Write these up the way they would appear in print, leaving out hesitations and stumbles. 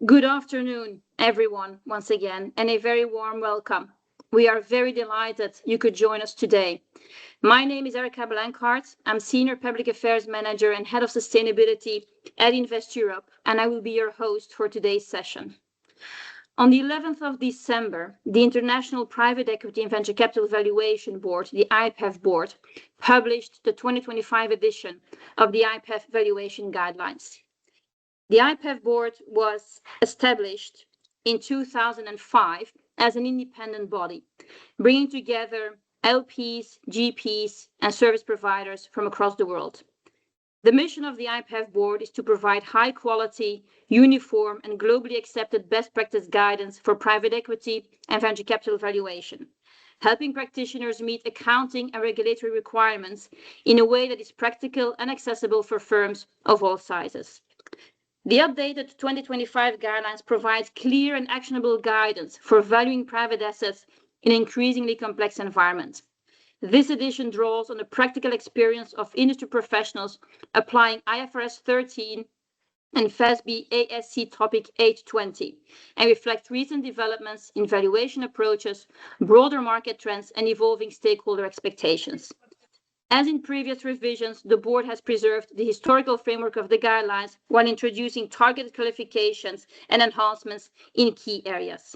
Good afternoon, everyone, once again, and a very warm welcome. We are very delighted you could join us today. My name is Erica Blankhardt. I'm Senior Public Affairs Manager and Head of Sustainability at Invest Europe, and I will be your host for today's session. On the 11th of December, the International Private Equity and Venture Capital Valuation Board, the IPEV Board, published the 2025 edition of the IPEV Valuation Guidelines. The IPEV Board was established in 2005 as an independent body, bringing together LPs, GPs, and service providers from across the world. The mission of the IPEV Board is to provide high quality, uniform, and globally accepted best practice guidance for private equity and venture capital valuation, helping practitioners meet accounting and regulatory requirements in a way that is practical and accessible for firms of all sizes. The updated 2025 guidelines provide clear and actionable guidance for valuing private assets in an increasingly complex environment. This edition draws on the practical experience of industry professionals applying IFRS 13 and FASB ASC Topic 820 and reflect recent developments in valuation approaches, broader market trends, and evolving stakeholder expectations. As in previous revisions, the board has preserved the historical framework of the guidelines while introducing targeted clarifications and enhancements in key areas.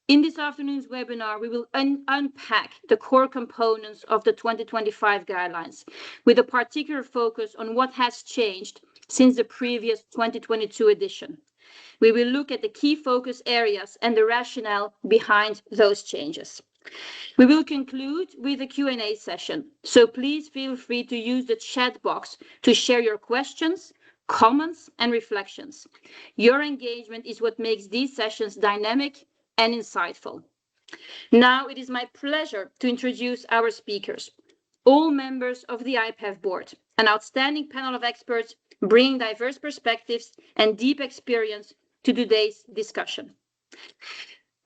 In this afternoon's webinar, we will unpack the core components of the 2025 guidelines, with a particular focus on what has changed since the previous 2022 edition. We will look at the key focus areas and the rationale behind those changes. We will conclude with a Q&A session, so please feel free to use the chat box to share your questions, comments, and reflections. Your engagement is what makes these sessions dynamic and insightful. Now it is my pleasure to introduce our speakers, all members of the IPEV Board, an outstanding panel of experts bringing diverse perspectives and deep experience to today's discussion.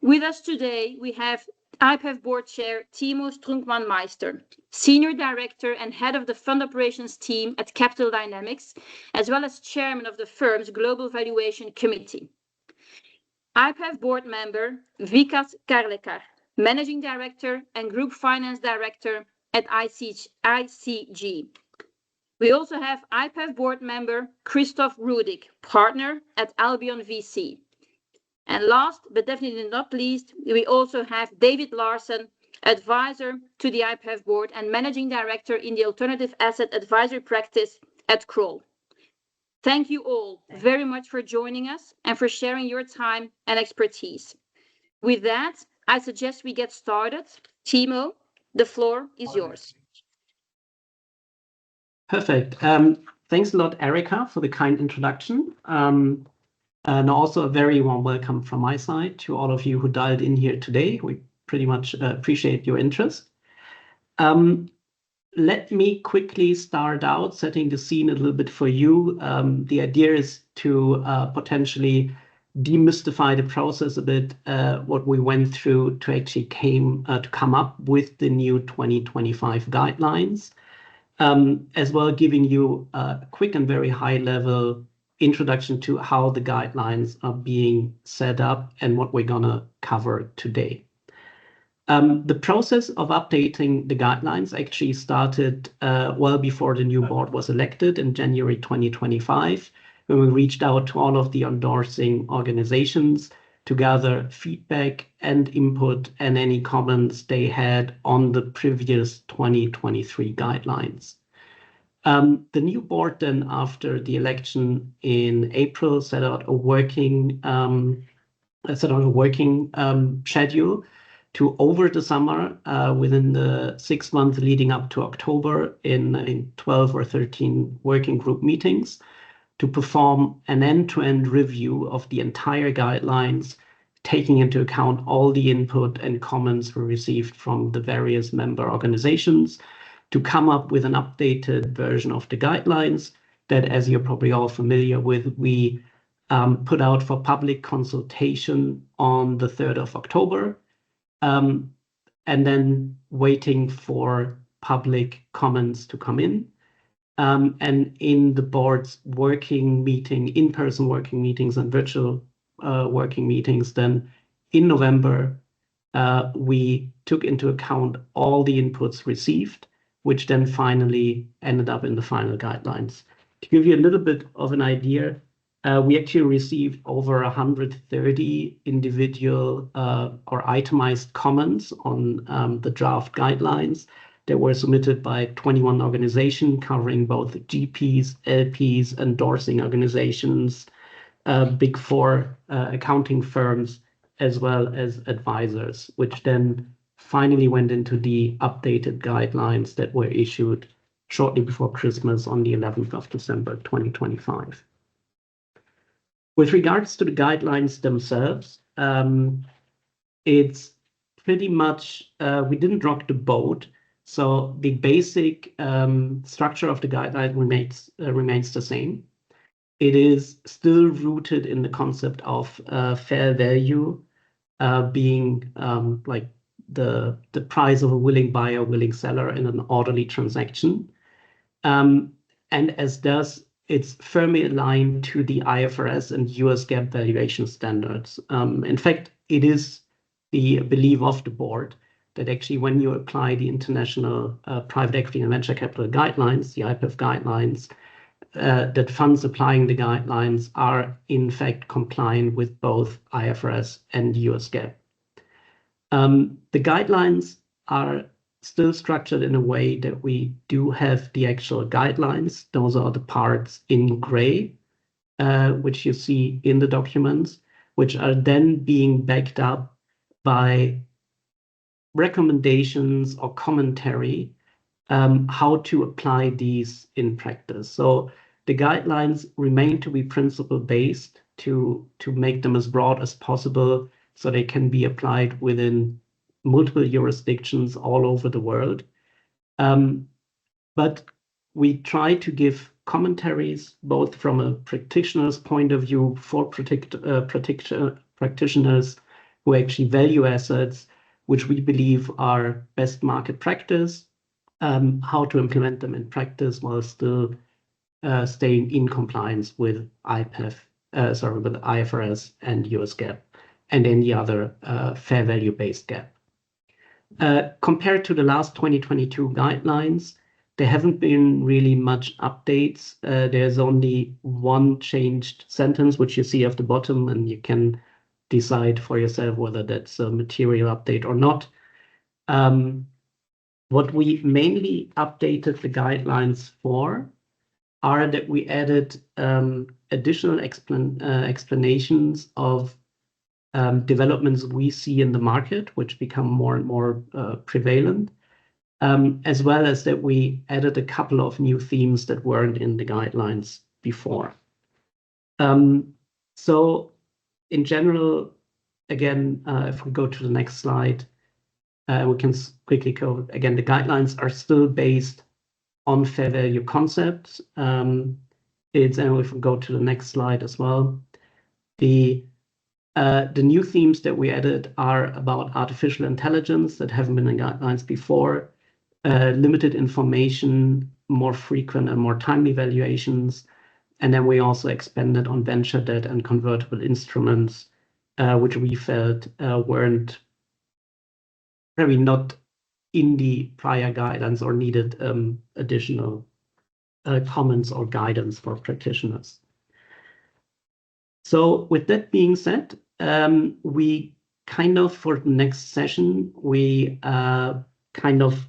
With us today, we have IPEV Board Chair Timo Strunkman-Meister, Senior Director and Head of the Fund Operations Team at Capital Dynamics, as well as Chairman of the firm's Global Valuation Committee. IPEV Board Member Vikas Karlekar, Managing Director and Group Finance Director at ICG. We also have IPEV Board Member Christoph Rudig, Partner at Albion VC. And last, but definitely not least, we also have David Larsen, Advisor to the IPEV Board and Managing Director in the Alternative Asset Advisory Practice at Kroll. Thank you all very much for joining us and for sharing your time and expertise. With that, I suggest we get started. Timo, the floor is yours. Perfect. Thanks a lot, Erica, for the kind introduction. And also a very warm welcome from my side to all of you who dialed in here today. We pretty much appreciate your interest. Let me quickly start out setting the scene a little bit for you. The idea is to potentially demystify the process a bit, what we went through to actually come up with the new 2025 guidelines, as well giving you a quick and very high level introduction to how the guidelines are being set up and what we're gonna cover today. The process of updating the guidelines actually started well before the new board was elected in January 2025, when we reached out to all of the endorsing organizations to gather feedback and input and any comments they had on the previous 2023 guidelines. The new board then, after the election in April, set out a working schedule to, over the summer, within the 6 months leading up to October, in 12 or 13 working group meetings, to perform an end-to-end review of the entire guidelines, taking into account all the input and comments we received from the various member organizations, to come up with an updated version of the guidelines that, as you're probably all familiar with, we put out for public consultation on the 3rd of October, and then waiting for public comments to come in. And in the board's working meeting, in-person working meetings and virtual working meetings, then in November, we took into account all the inputs received, which then finally ended up in the final guidelines. To give you a little bit of an idea, we actually received over 130 individual or itemized comments on the draft guidelines that were submitted by 21 organizations covering both GPs, LPs, endorsing organizations, Big Four accounting firms, as well as advisors, which then finally went into the updated guidelines that were issued shortly before Christmas on the 11th of December, 2025. With regards to the guidelines themselves, it's pretty much, we didn't rock the boat. So the basic structure of the guideline remains the same. It is still rooted in the concept of fair value being like the price of a willing buyer, willing seller in an orderly transaction. And as does, it's firmly aligned to the IFRS and US GAAP valuation standards. In fact, it is the belief of the board that actually when you apply the international private equity and venture capital guidelines, the IPEV guidelines, that funds applying the guidelines are in fact compliant with both IFRS and US GAAP. The guidelines are still structured in a way that we do have the actual guidelines. Those are the parts in gray, which you see in the documents, which are then being backed up by recommendations or commentary how to apply these in practice. So the guidelines remain to be principle-based to make them as broad as possible so they can be applied within multiple jurisdictions all over the world. But we try to give commentaries both from a practitioner's point of view for practitioners who actually value assets, which we believe are best market practice, how to implement them in practice while still staying in compliance with with IFRS and US GAAP and any other fair value-based GAAP. Compared to the last 2022 guidelines, there haven't been really much updates. There's only one changed sentence, which you see at the bottom, and you can decide for yourself whether that's a material update or not. What we mainly updated the guidelines for are that we added additional explanations of developments we see in the market, which become more and more prevalent, as well as that we added a couple of new themes that weren't in the guidelines before. So in general, again, if we go to the next slide, we can quickly go again. The guidelines are still based on fair value concepts. And if we go to the next slide as well, the new themes that we added are about artificial intelligence that haven't been in guidelines before, limited information, more frequent and more timely valuations, and then we also expanded on venture debt and convertible instruments, which we felt weren't probably not in the prior guidelines or needed additional comments or guidance for practitioners. So with that being said, we kind of, for the next session, we kind of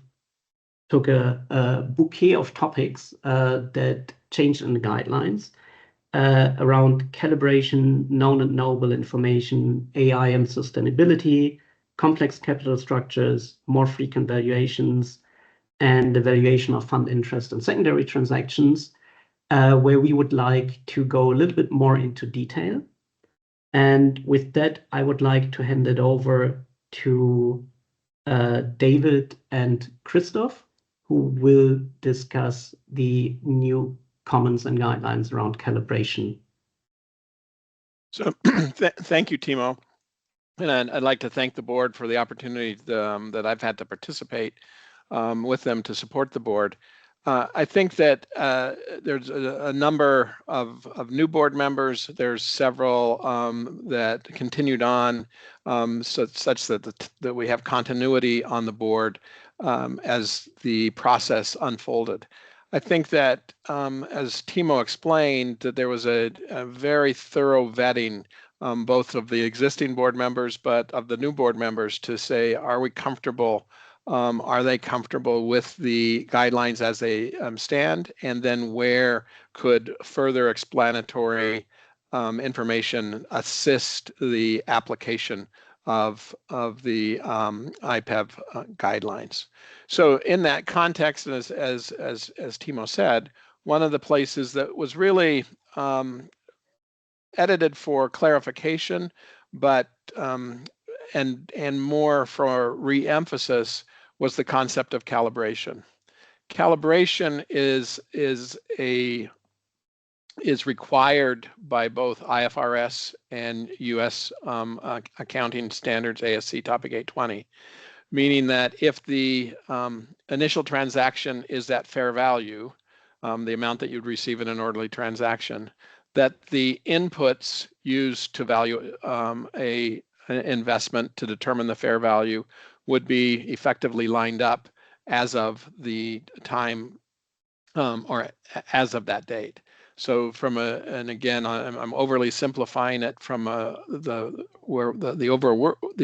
took a bouquet of topics that changed in the guidelines around calibration, known and knowable information, AI and sustainability, complex capital structures, more frequent valuations, and the valuation of fund interest and secondary transactions, where we would like to go a little bit more into detail. And with that, I would like to hand it over to David and Christoph, who will discuss the new comments and guidelines around calibration. So thank you, Timo. And I'd like to thank the board for the opportunity that I've had to participate with them to support the board. I think that there's a number of new board members. There's several that continued on, such that we have continuity on the board as the process unfolded. I think that, as Timo explained, that there was a very thorough vetting, both of the existing board members, but of the new board members, to say, are we comfortable? Are they comfortable with the guidelines as they stand? And then where could further explanatory information assist the application of the IPEV guidelines? So in that context, as Timo said, one of the places that was really edited for clarification, but and more for re-emphasis, was the concept of calibration. Calibration is required by both IFRS and US accounting standards, ASC Topic 820, meaning that if the initial transaction is at fair value, the amount that you'd receive in an orderly transaction, that the inputs used to value an investment to determine the fair value would be effectively lined up as of the time or as of that date. So from and again, I'm overly simplifying it from the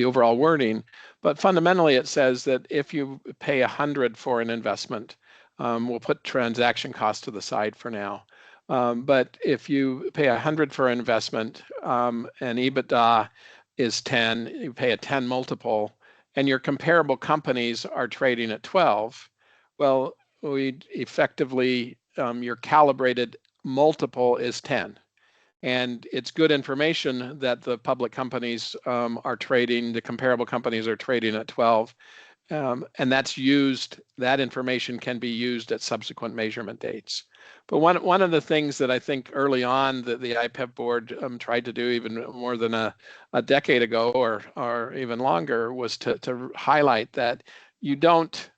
overall wording, but fundamentally it says that if you pay 100 for an investment, we'll put transaction costs to the side for now. But if you pay 100 for an investment and EBITDA is 10, you pay a 10 multiple, and your comparable companies are trading at 12, well, we effectively, your calibrated multiple is 10. And it's good information that the public companies are trading, the comparable companies are trading at 12. And that's used, that information can be used at subsequent measurement dates. But one of the things that I think early on that the IPEV board tried to do even more than a decade ago or even longer was to highlight that you don't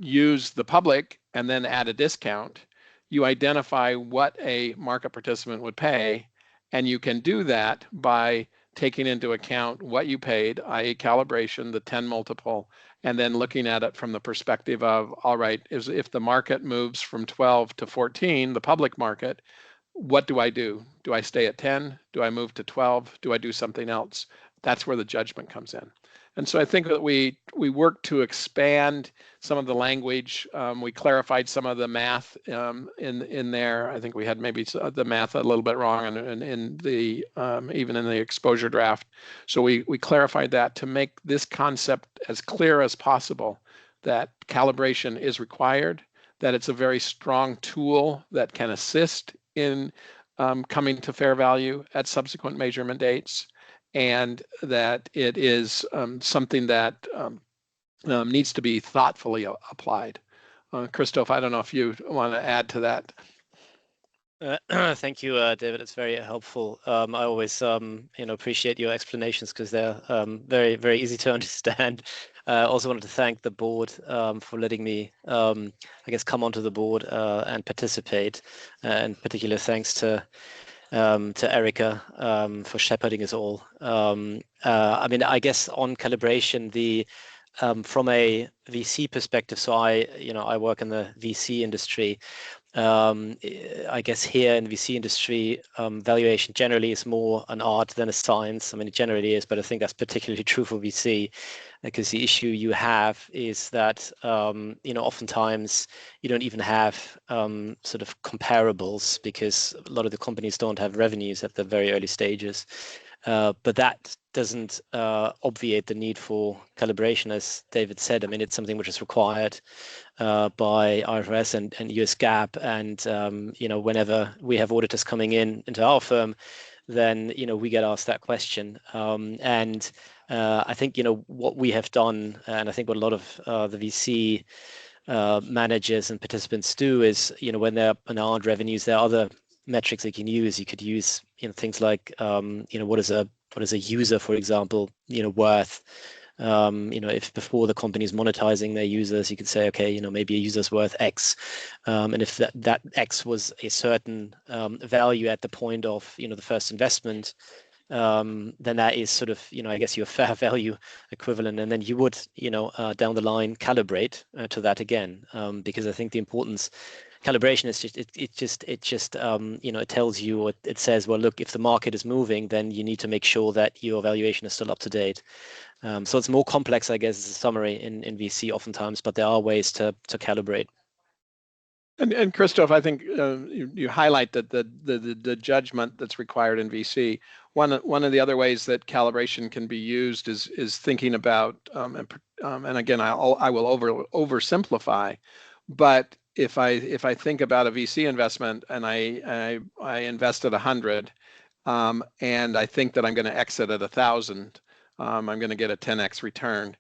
use the public and then add a discount. You identify what a market participant would pay, and you can do that by taking into account what you paid, i.e. calibration, the 10 multiple, and then looking at it from the perspective of, all right, if the market moves from 12 to 14, the public market, what do I do? Do I stay at 10? Do I move to 12? Do I do something else? That's where the judgment comes in. And so I think that we worked to expand some of the language. We clarified some of the math in there. I think we had maybe the math a little bit wrong in the even in the exposure draft. So we clarified that to make this concept as clear as possible, that calibration is required, that it's a very strong tool that can assist in coming to fair value at subsequent measurement dates, and that it is something that needs to be thoughtfully applied. Christoph, I don't know if you want to add to that. Thank you, David. It's very helpful. I always, appreciate your explanations because they're very, very easy to understand. I also wanted to thank the board for letting me, I guess, come onto the board and participate. And particular thanks to Erica for shepherding us all. I mean, I guess on calibration, from a VC perspective, so I work in the VC industry. I guess here in the VC industry, valuation generally is more an art than a science. I mean, it generally is, but I think that's particularly true for VC, because the issue you have is that, oftentimes you don't even have sort of comparables, because a lot of the companies don't have revenues at the very early stages. But that doesn't obviate the need for calibration, as David said. I mean, it's something which is required by IFRS and US GAAP. And, whenever we have auditors coming into our firm, then, we get asked that question. I think, what we have done, and I think what a lot of the VC managers and participants do is, when there aren't revenues, there are other metrics they can use. You could use, things like, what is a user, for example, worth If before the company is monetizing their users, you could say, okay, maybe a user's worth X, and if that X was a certain value at the point of the first investment, then that is sort of I guess your fair value equivalent, and then you would down the line calibrate to that again, because I think the importance calibration is just it tells you, or it says, well, look, if the market is moving, then you need to make sure that your valuation is still up to date. So it's more complex, I guess, as a summary in VC oftentimes, but there are ways to calibrate. And Christoph, I think you highlight that the judgment that's required in VC. One of the other ways that calibration can be used is thinking about and again I will oversimplify, but if I think about a VC investment and I invested 100 and I think that I'm going to exit at 1,000, I'm going to get a 10x return.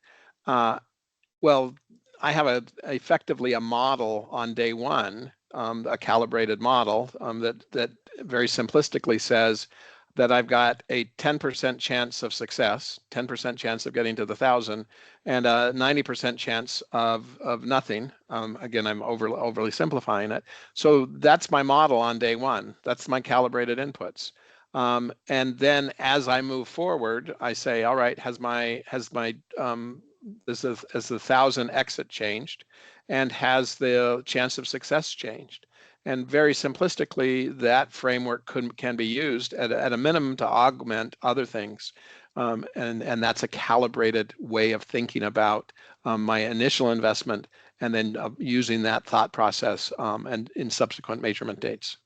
Well, I have effectively a model on day one, a calibrated model that very simplistically says that I've got a 10% chance of success, 10% chance of getting to the 1,000, and a 90% chance of nothing. Again, I'm overly simplifying it. So that's my model on day one. That's my calibrated inputs. And then as I move forward, I say, all right, has the 1,000 exit changed, and has the chance of success changed? And very simplistically, that framework can be used at a minimum to augment other things. And that's a calibrated way of thinking about my initial investment, and then using that thought process and in subsequent measurement dates.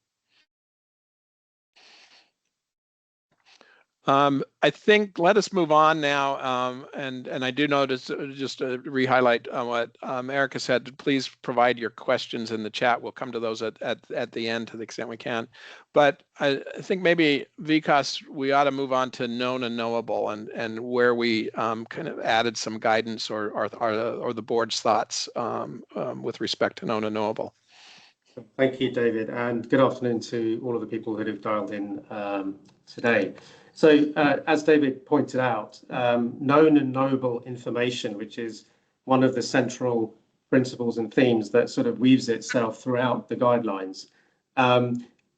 I think let us move on now, and I do notice, just to re-highlight what Erica said, please provide your questions in the chat. We'll come to those at the end to the extent we can. But I think maybe, Vikas, we ought to move on to known and knowable, and where we kind of added some guidance or the board's thoughts with respect to known and knowable. Thank you, David, and good afternoon to all of the people that have dialed in today. So as David pointed out, known and knowable information, which is one of the central principles and themes that sort of weaves itself throughout the guidelines,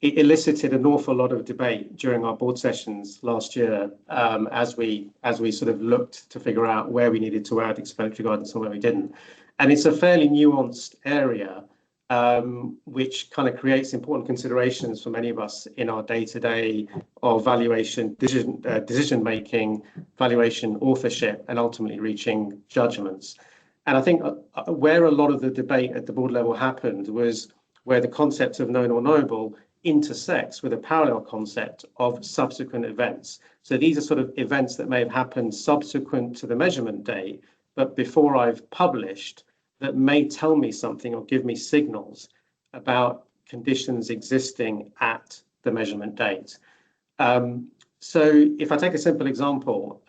it elicited an awful lot of debate during our board sessions last year as we sort of looked to figure out where we needed to add explanatory guidance and where we didn't. And it's a fairly nuanced area, which kind of creates important considerations for many of us in our day-to-day of valuation, decision-making, valuation authorship, and ultimately reaching judgments. And I think where a lot of the debate at the board level happened was where the concept of known or knowable intersects with a parallel concept of subsequent events. So these are sort of events that may have happened subsequent to the measurement date, but before I've published, that may tell me something or give me signals about conditions existing at the measurement date. So if I take a simple example,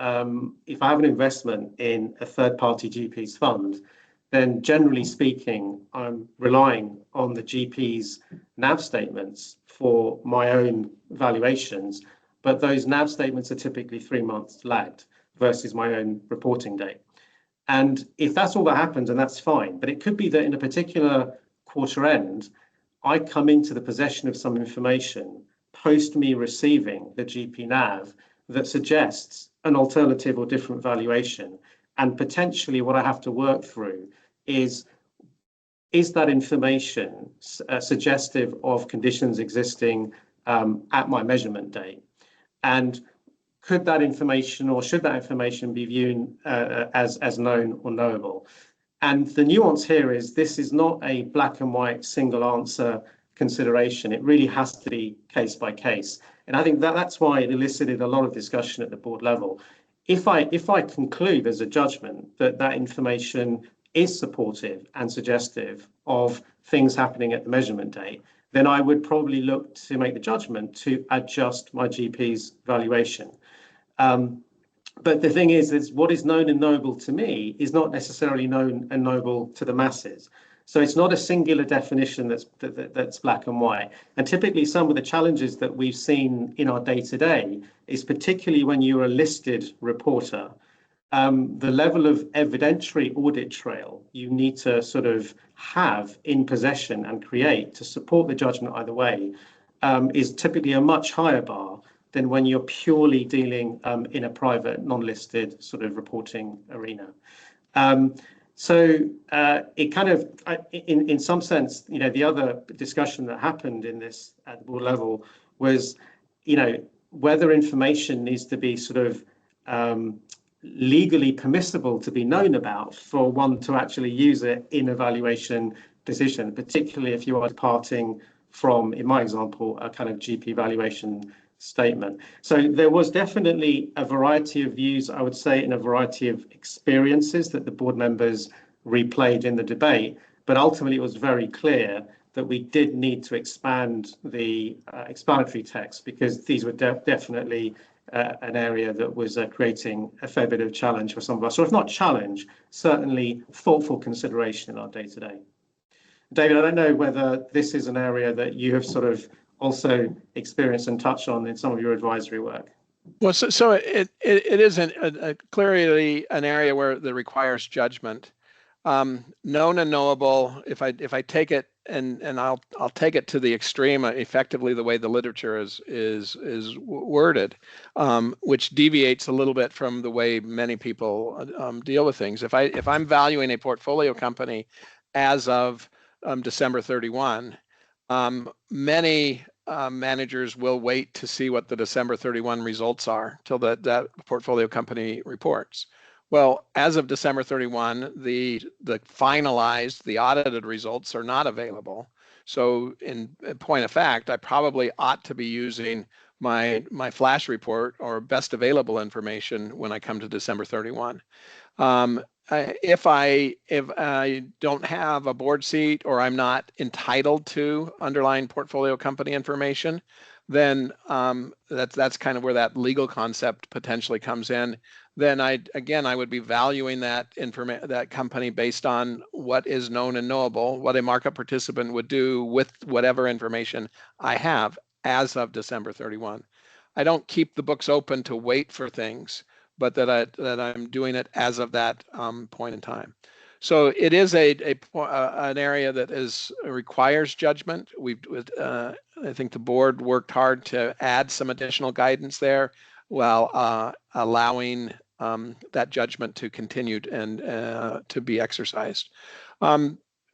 if I have an investment in a third-party GP's fund, then generally speaking, I'm relying on the GP's NAV statements for my own valuations, but those NAV statements are typically 3 months lagged versus my own reporting date. And if that's all that happens, and that's fine, but it could be that in a particular quarter end, I come into the possession of some information post me receiving the GP NAV that suggests an alternative or different valuation. And potentially what I have to work through is that information suggestive of conditions existing at my measurement date? And could that information, or should that information be viewed as known or knowable? And the nuance here is this is not a black and white single answer consideration. It really has to be case by case. And I think that's why it elicited a lot of discussion at the board level. If I conclude as a judgment that that information is supportive and suggestive of things happening at the measurement date, then I would probably look to make the judgment to adjust my GP's valuation. But the thing is what is known and knowable to me is not necessarily known and knowable to the masses. So it's not a singular definition that's black and white. And typically some of the challenges that we've seen in our day-to-day is particularly when you're a listed reporter, the level of evidentiary audit trail you need to sort of have in possession and create to support the judgment either way is typically a much higher bar than when you're purely dealing in a private, non-listed sort of reporting arena. So it kind of, in some sense, you know, the other discussion that happened in this at the board level was, you know, whether information needs to be sort of legally permissible to be known about for one to actually use it in a valuation decision, particularly if you are departing from, in my example, a kind of GP valuation statement. So there was definitely a variety of views, I would say, and a variety of experiences that the board members replayed in the debate, but ultimately it was very clear that we did need to expand the explanatory text because these were definitely an area that was creating a fair bit of challenge for some of us, or if not challenge, certainly thoughtful consideration in our day-to-day. David, I don't know whether this is an area that you have sort of also experienced and touched on in some of your advisory work. Well, so it is clearly an area where that requires judgment. Known and knowable, if I take it and I'll take it to the extreme, effectively the way the literature is worded, which deviates a little bit from the way many people deal with things. If I'm valuing a portfolio company as of December 31, many managers will wait to see what the December 31 results are till that portfolio company reports. Well, as of December 31, the finalized, the audited results are not available. So in point of fact, I probably ought to be using my flash report or best available information when I come to December 31. If I don't have a board seat or I'm not entitled to underlying portfolio company information, then that's kind of where that legal concept potentially comes in. Then I would be valuing that company based on what is known and knowable, what a market participant would do with whatever information I have as of December 31. I don't keep the books open to wait for things, but that I'm doing it as of that point in time. So it is an area that requires judgment. I think the board worked hard to add some additional guidance there while allowing that judgment to continue and to be exercised.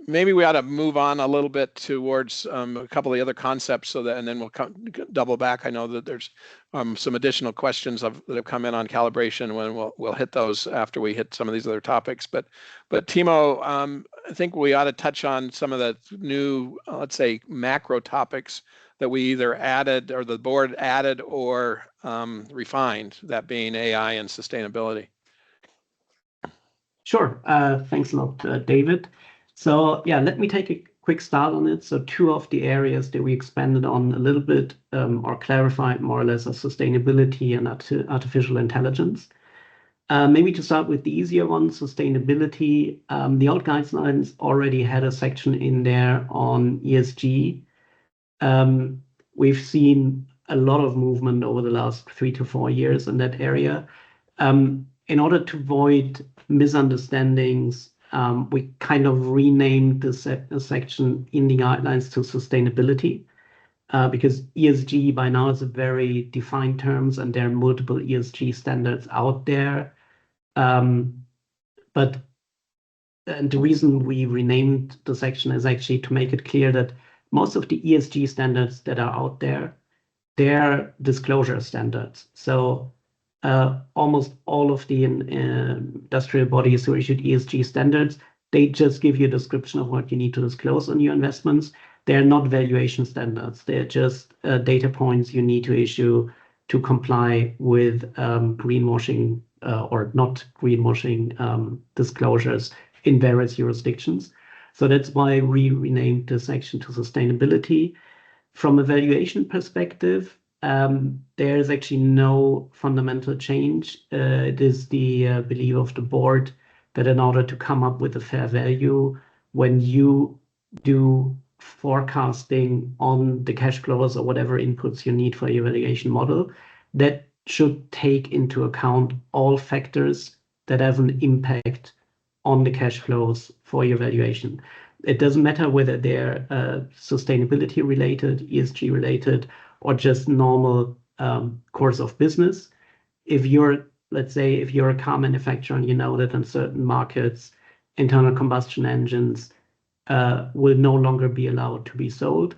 Maybe we ought to move on a little bit towards a couple of the other concepts, and then we'll double back. I know that there's some additional questions that have come in on calibration, when we'll hit those after we hit some of these other topics. But Timo, I think we ought to touch on some of the new, let's say, macro topics that we either added or the board added or refined, that being AI and sustainability. Sure. Thanks a lot, David. So yeah, let me take a quick start on it. So two of the areas that we expanded on a little bit or clarified more or less are sustainability and artificial intelligence. Maybe to start with the easier one, sustainability. The old guidelines already had a section in there on ESG. We've seen a lot of movement over the last 3 to 4 years in that area. In order to avoid misunderstandings, we kind of renamed the section in the guidelines to sustainability, because ESG by now is a very defined terms and there are multiple ESG standards out there. But the reason we renamed the section is actually to make it clear that most of the ESG standards that are out there, they're disclosure standards. So almost all of the industrial bodies who issued ESG standards, they just give you a description of what you need to disclose on your investments. They're not valuation standards. They're just data points you need to issue to comply with greenwashing or not greenwashing disclosures in various jurisdictions. So that's why we renamed the section to sustainability. From a valuation perspective, there is actually no fundamental change. It is the belief of the board that in order to come up with a fair value, when you do forecasting on the cash flows or whatever inputs you need for your valuation model, that should take into account all factors that have an impact on the cash flows for your valuation. It doesn't matter whether they're sustainability related, ESG related, or just normal course of business. If you're, let's say, if you're a car manufacturer and you know that in certain markets, internal combustion engines will no longer be allowed to be sold,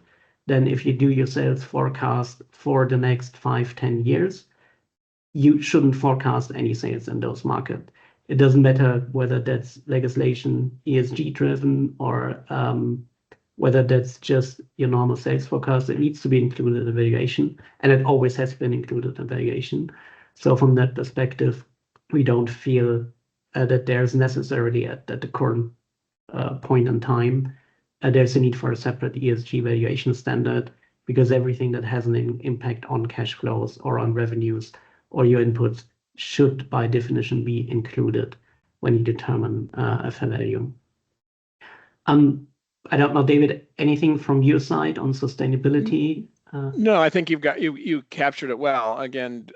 then if you do your sales forecast for the next 5-10 years, you shouldn't forecast any sales in those markets. It doesn't matter whether that's legislation ESG driven or whether that's just your normal sales forecast. It needs to be included in valuation, and it always has been included in valuation. So from that perspective, we don't feel that there's necessarily at the current point in time, there's a need for a separate ESG valuation standard, because everything that has an impact on cash flows or on revenues or your inputs should by definition be included when you determine a fair value. I don't know, David, anything from your side on sustainability? No, I think you captured it well. Again,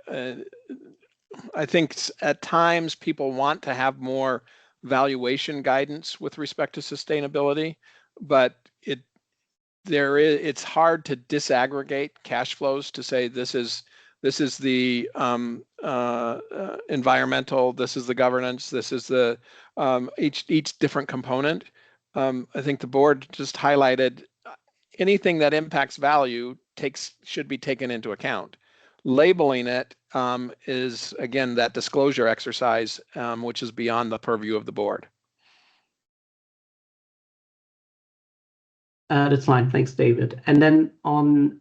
I think at times people want to have more valuation guidance with respect to sustainability, but it's hard to disaggregate cash flows to say this is the environmental, this is the governance, this is the each different component. I think the board just highlighted anything that impacts value should be taken into account. Labeling it is, again, that disclosure exercise, which is beyond the purview of the board. That's fine. Thanks, David. And then on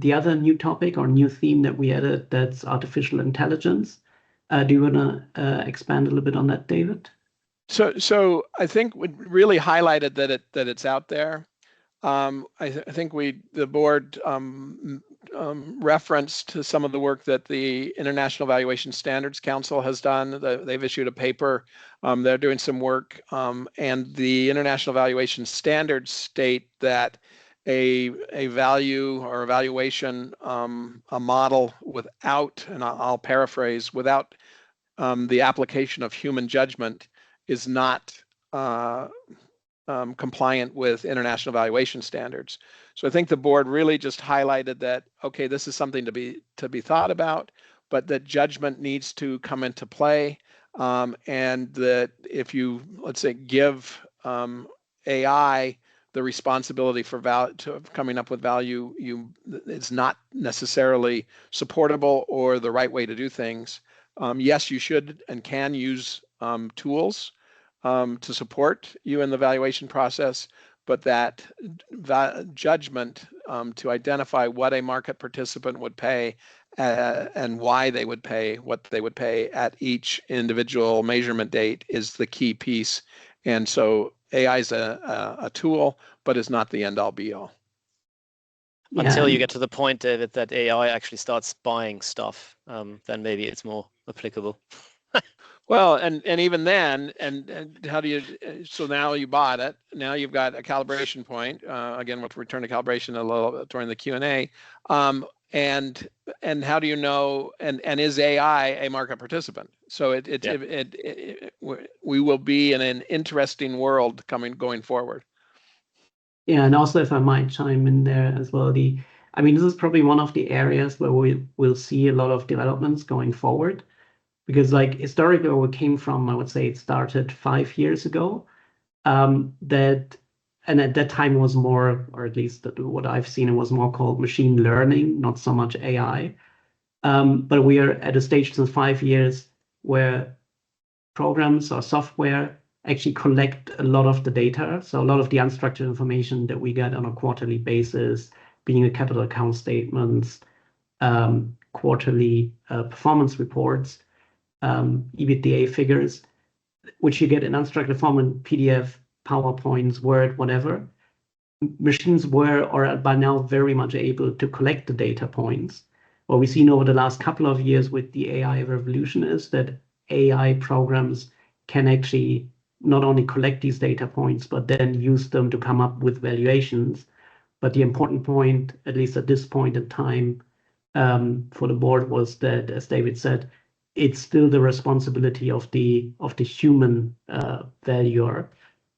the other new topic or new theme that we added, that's artificial intelligence. Do you want to expand a little bit on that, David? So I think we really highlighted that it's out there. I think the board referenced some of the work that the International Valuation Standards Council has done. They've issued a paper. They're doing some work, and the International Valuation Standards state that a value or a valuation, a model without, and I'll paraphrase, without the application of human judgment is not compliant with international valuation standards. So I think the board really just highlighted that, okay, this is something to be thought about, but that judgment needs to come into play, and that if you, let's say, give AI the responsibility for coming up with value, it's not necessarily supportable or the right way to do things. Yes, you should and can use tools to support you in the valuation process, but that judgment to identify what a market participant would pay and why they would pay what they would pay at each individual measurement date is the key piece. And so AI is a tool, but is not the end-all be-all. Until you get to the point, David, that AI actually starts buying stuff, then maybe it's more applicable. Well, and even then, and how do you, so now you bought it, now you've got a calibration point, again, we'll return to calibration a little bit during the Q&A, and how do you know, and is AI a market participant? So we will be in an interesting world going forward. Yeah, and also if I might chime in there as well, I mean, this is probably one of the areas where we will see a lot of developments going forward. Because like historically where we came from, I would say it started 5 years ago, and at that time was more, or at least what I've seen, it was more called machine learning, not so much AI. But we are at a stage since 5 years where programs or software actually collect a lot of the data. So a lot of the unstructured information that we get on a quarterly basis, being the capital account statements, quarterly performance reports, EBITDA figures, which you get in unstructured form in PDF, PowerPoints, Word, whatever. Machines were or are by now very much able to collect the data points. What we've seen over the last couple of years with the AI revolution is that AI programs can actually not only collect these data points, but then use them to come up with valuations. But the important point, at least at this point in time, for the board was that, as David said, it's still the responsibility of the human valuer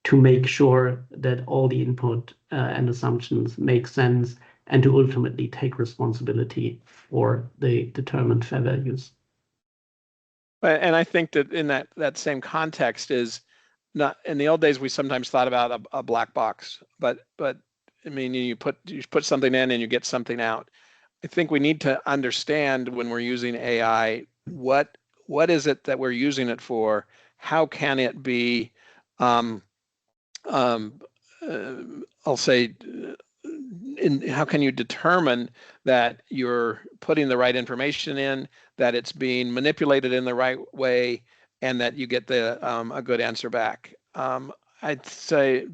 to make sure that all the input and assumptions make sense, and to ultimately take responsibility for the determined fair values. And I think that in that same context is not, in the old days we sometimes thought about a black box, but I mean, you put something in and you get something out. I think we need to understand when we're using AI, what is it that we're using it for? How can it be, I'll say, how can you determine that you're putting the right information in, that it's being manipulated in the right way, and that you get a good answer back? I'd say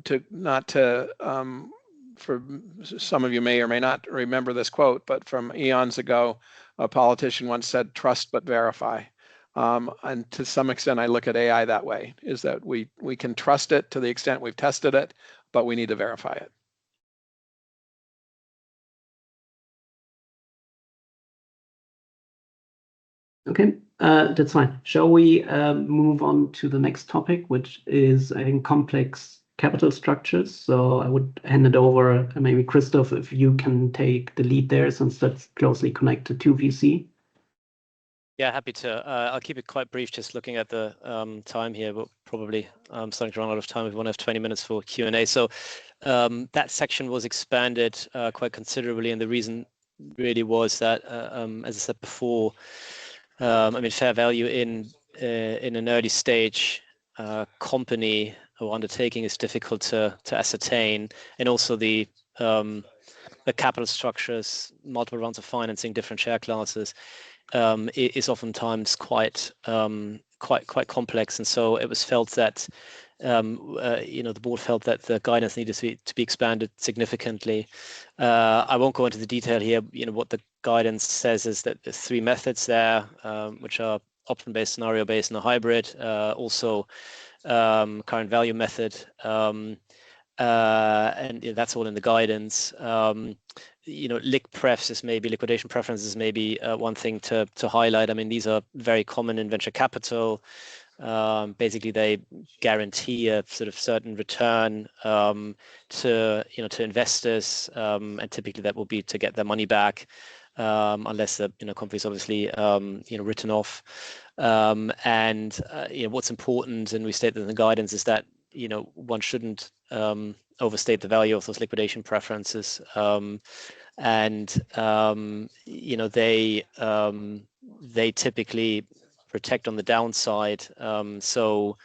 for some of you may or may not remember this quote, but from eons ago, a politician once said, "Trust but verify." And to some extent, I look at AI that way, is that we can trust it to the extent we've tested it, but we need to verify it. Okay, that's fine. Shall we move on to the next topic, which is, I think, complex capital structures? So I would hand it over, maybe Christoph, if you can take the lead there, since that's closely connected to VC. Yeah, happy to. I'll keep it quite brief, just looking at the time here, but probably starting to run out of time. We want to have 20 minutes for Q&A. So that section was expanded quite considerably, and the reason really was that, as I said before, I mean, fair value in an early stage company or undertaking is difficult to ascertain, and also the capital structures, multiple rounds of financing, different share classes, is oftentimes quite complex, and so it was felt that the board felt that the guidance needed to be expanded significantly. I won't go into the detail here. What the guidance says is that there's 3 methods there, which are option-based, scenario-based, and a hybrid. Also, current value method, and that's all in the guidance. Liquidation preferences may be one thing to highlight. I mean, these are very common in venture capital. Basically, they guarantee a sort of certain return to investors, and typically that will be to get their money back, unless the company is obviously written off. What's important, and we state that in the guidance, is that one shouldn't overstate the value of those liquidation preferences. They typically protect on the downside. So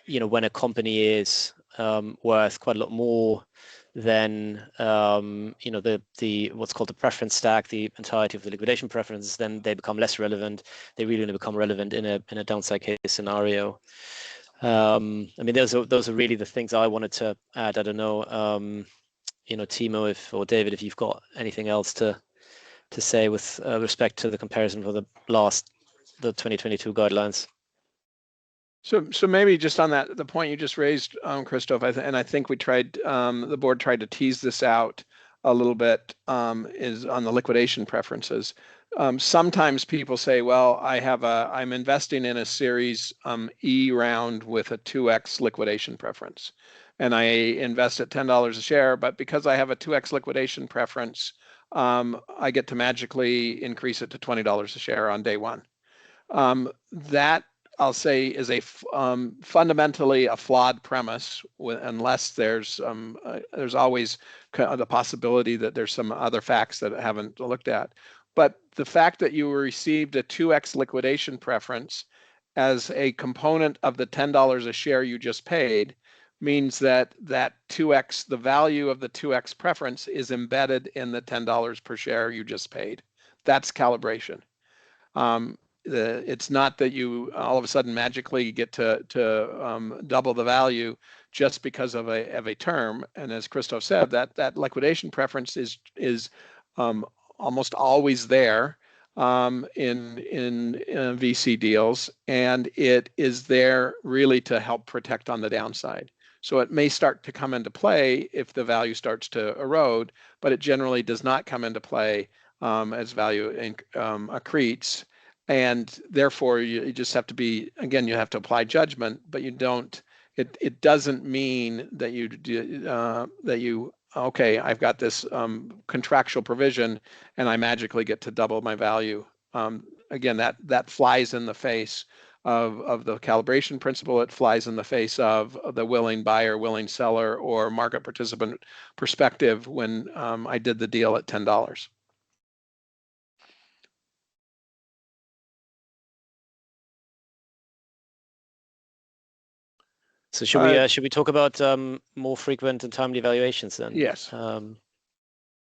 when a company is worth quite a lot more than the what's called the preference stack, the entirety of the liquidation preferences, then they become less relevant. They really only become relevant in a downside case scenario. I mean, those are really the things I wanted to add. I don't know, Timo or David, if you've got anything else to say with respect to the comparison for the 2022 guidelines. So maybe just on the point you just raised, Christoph, and I think the board tried to tease this out a little bit, is on the liquidation preferences. Sometimes people say, well, I'm investing in a series E round with a 2x liquidation preference, and I invest at $10 a share, but because I have a 2x liquidation preference, I get to magically increase it to $20 a share on day one. That, I'll say, is a fundamentally a flawed premise, unless there's always the possibility that there's some other facts that I haven't looked at. But the fact that you received a 2x liquidation preference as a component of the $10 a share you just paid means that 2x, the value of the 2x preference, is embedded in the $10 per share you just paid. That's calibration. It's not that you all of a sudden magically get to double the value just because of a term. And as Christoph said, that liquidation preference is almost always there in VC deals, and it is there really to help protect on the downside. So it may start to come into play if the value starts to erode, but it generally does not come into play as value accretes. and therefore you just have to be, again, you have to apply judgment, but you don't. It doesn't mean that you okay, I've got this contractual provision and I magically get to double my value. Again, that flies in the face of the calibration principle. It flies in the face of the willing buyer, willing seller, or market participant perspective when I did the deal at $10. So should we talk about more frequent and timely evaluations then? Yes.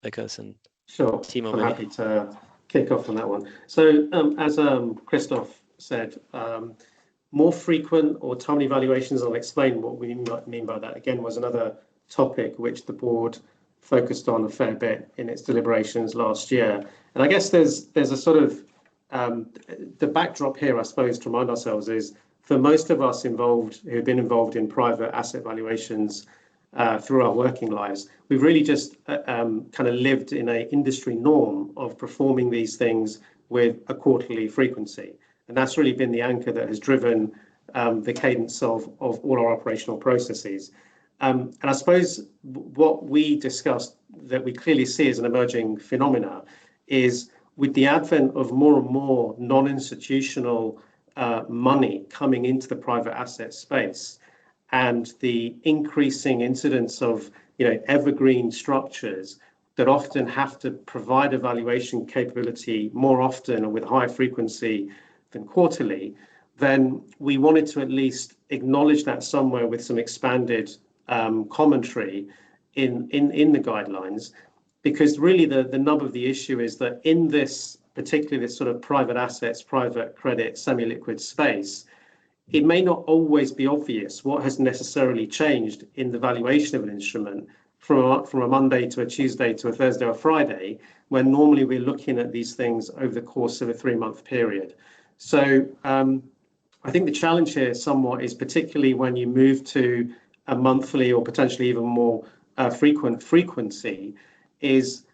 Because and sure, Timo, I'm happy to kick off on that one. So as Christoph said, more frequent or timely evaluations, I'll explain what we mean by that. Again, was another topic which the board focused on a fair bit in its deliberations last year. And I guess there's a sort of, the backdrop here, I suppose, to remind ourselves is, for most of us involved, who've been involved in private asset valuations through our working lives, we've really just kind of lived in an industry norm of performing these things with a quarterly frequency. And that's really been the anchor that has driven the cadence of all our operational processes. And I suppose what we discussed that we clearly see as an emerging phenomena is, with the advent of more and more non-institutional money coming into the private asset space, and the increasing incidence of evergreen structures that often have to provide a valuation capability more often and with higher frequency than quarterly, then we wanted to at least acknowledge that somewhere with some expanded commentary in the guidelines, because really the nub of the issue is that in this, particularly this sort of private assets, private credit, semi-liquid space, it may not always be obvious what has necessarily changed in the valuation of an instrument from a Monday to a Tuesday to a Thursday or Friday, when normally we're looking at these things over the course of a 3-month period. So I think the challenge here somewhat is, particularly when you move to a monthly or potentially even more frequent frequency, is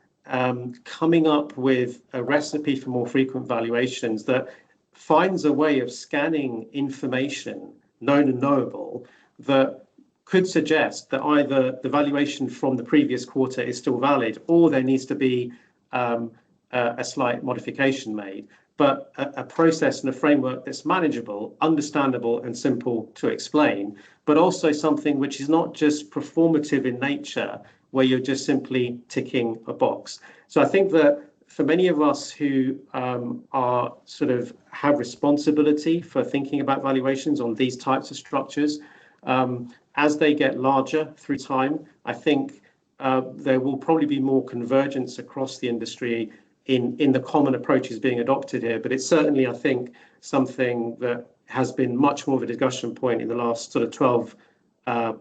coming up with a recipe for more frequent valuations that finds a way of scanning information, known and knowable, that could suggest that either the valuation from the previous quarter is still valid, or there needs to be a slight modification made, but a process and a framework that's manageable, understandable, and simple to explain, but also something which is not just performative in nature, where you're just simply ticking a box. So I think that for many of us who are sort of have responsibility for thinking about valuations on these types of structures, as they get larger through time, I think there will probably be more convergence across the industry in the common approaches being adopted here. But it's certainly, I think, something that has been much more of a discussion point in the last sort of 12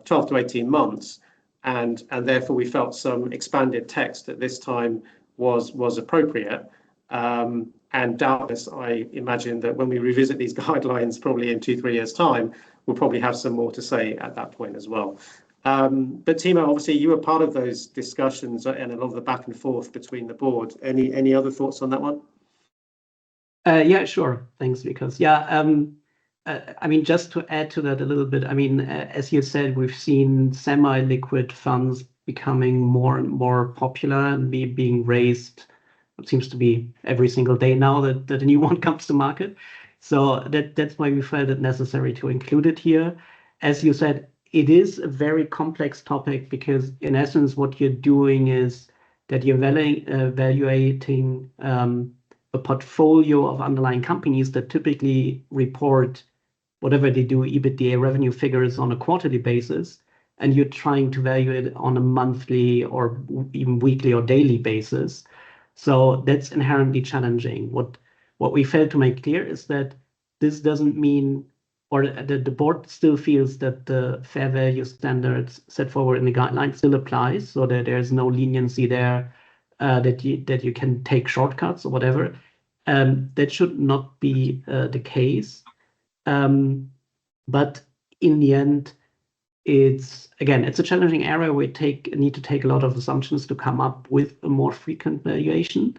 to 18 months. And therefore, we felt some expanded text at this time was appropriate. And doubtless, I imagine that when we revisit these guidelines, probably in 2-3 years' time, we'll probably have some more to say at that point as well. But Timo, obviously, you were part of those discussions and a lot of the back and forth between the board. Any other thoughts on that one? Yeah, sure. Thanks, because I mean, just to add to that a little bit, I mean, as you said, we've seen semi-liquid funds becoming more and more popular and being raised. It seems to be every single day now that a new one comes to market. So that's why we felt it necessary to include it here. As you said, it is a very complex topic, because in essence, what you're doing is that you're evaluating a portfolio of underlying companies that typically report whatever they do, EBITDA revenue figures on a quarterly basis, and you're trying to value it on a monthly or even weekly or daily basis. So that's inherently challenging. What we failed to make clear is that this doesn't mean, or that the board still feels that the fair value standards set forward in the guidelines still applies, so that there's no leniency there, that you can take shortcuts or whatever. That should not be the case. But in the end, it's a challenging area. We need to take a lot of assumptions to come up with a more frequent valuation.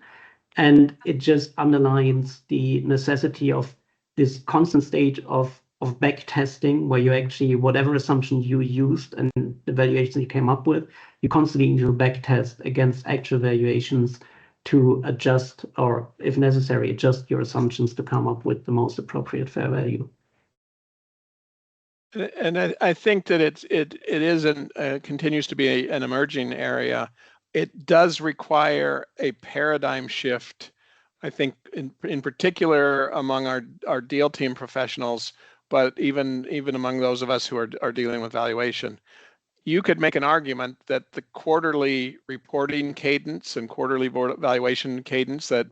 And it just underlines the necessity of this constant stage of back testing, where you actually, whatever assumption you used and the valuation you came up with, you constantly need to back test against actual valuations to adjust, or if necessary, adjust your assumptions to come up with the most appropriate fair value. And I think that it is continues to be an emerging area. It does require a paradigm shift, I think, in particular among our deal team professionals, but even among those of us who are dealing with valuation. You could make an argument that the quarterly reporting cadence and quarterly valuation cadence that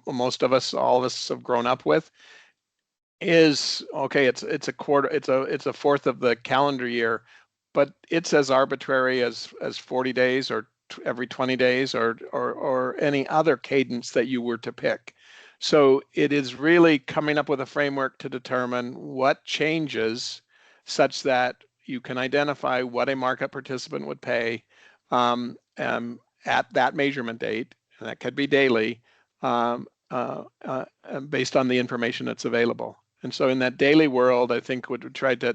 most of us, all of us, have grown up with is okay. It's a quarter. It's a fourth of the calendar year, but it's as arbitrary as 40 days or every 20 days or any other cadence that you were to pick. So it is really coming up with a framework to determine what changes such that you can identify what a market participant would pay at that measurement date, and that could be daily, based on the information that's available. And so in that daily world, I think what we tried to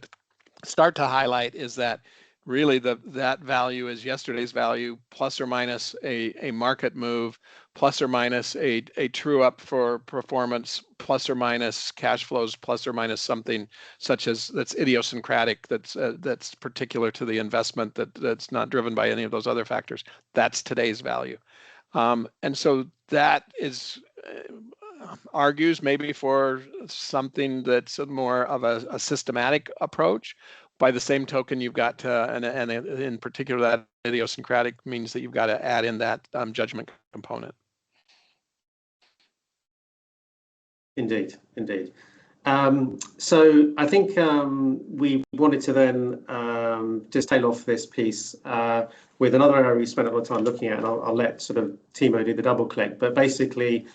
start to highlight is that really that value is yesterday's value plus or minus a market move, plus or minus a true up for performance, plus or minus cash flows, plus or minus something such as that's idiosyncratic, that's particular to the investment, that's not driven by any of those other factors. That's today's value. And so that is argues maybe for something that's more of a systematic approach. By the same token, you've got to, and in particular, that idiosyncratic means that you've got to add in that judgment component. Indeed. So I think we wanted to then just tail off this piece with another area we spent a lot of time looking at, and I'll let sort of Timo do the double click, but basically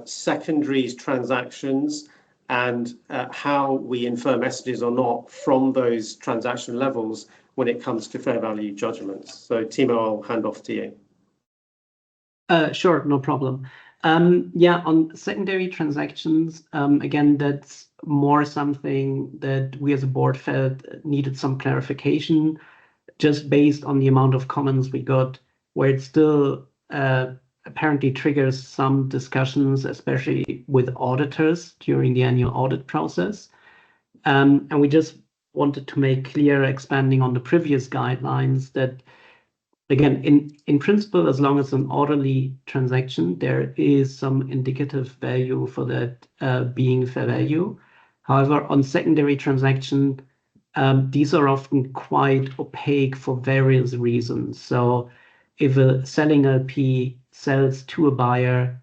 secondaries transactions and how we infer messages or not from those transaction levels when it comes to fair value judgments. So Timo, I'll hand off to you. Sure, no problem. Yeah, on secondary transactions, again, that's more something that we as a board felt needed some clarification, just based on the amount of comments we got, where it still apparently triggers some discussions, especially with auditors during the annual audit process. And we just wanted to make clear, expanding on the previous guidelines, that again, in principle, as long as an orderly transaction, there is some indicative value for that being fair value. However, on secondary transaction, these are often quite opaque for various reasons. So if a selling LP sells to a buyer,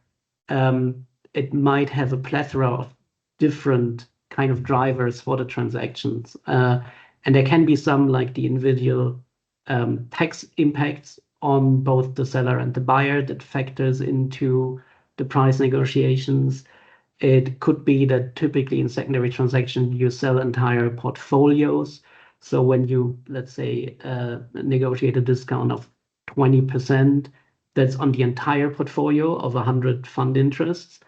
it might have a plethora of different kind of drivers for the transactions. And there can be some, like the individual tax impacts on both the seller and the buyer, that factors into the price negotiations. It could be that typically in secondary transaction, you sell entire portfolios. So when you, let's say, negotiate a discount of 20%, that's on the entire portfolio of 100 fund interests,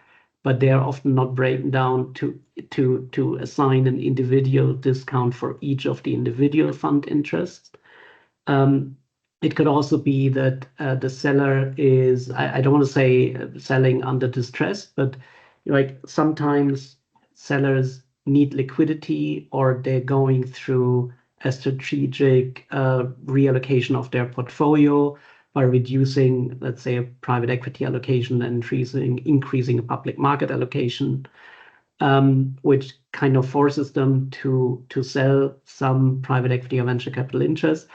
but they are often not breaking down to assign an individual discount for each of the individual fund interests. It could also be that the seller is, I don't want to say selling under distress, but like sometimes sellers need liquidity, or they're going through a strategic reallocation of their portfolio by reducing, let's say, a private equity allocation and increasing a public market allocation, which kind of forces them to sell some private equity or venture capital interest.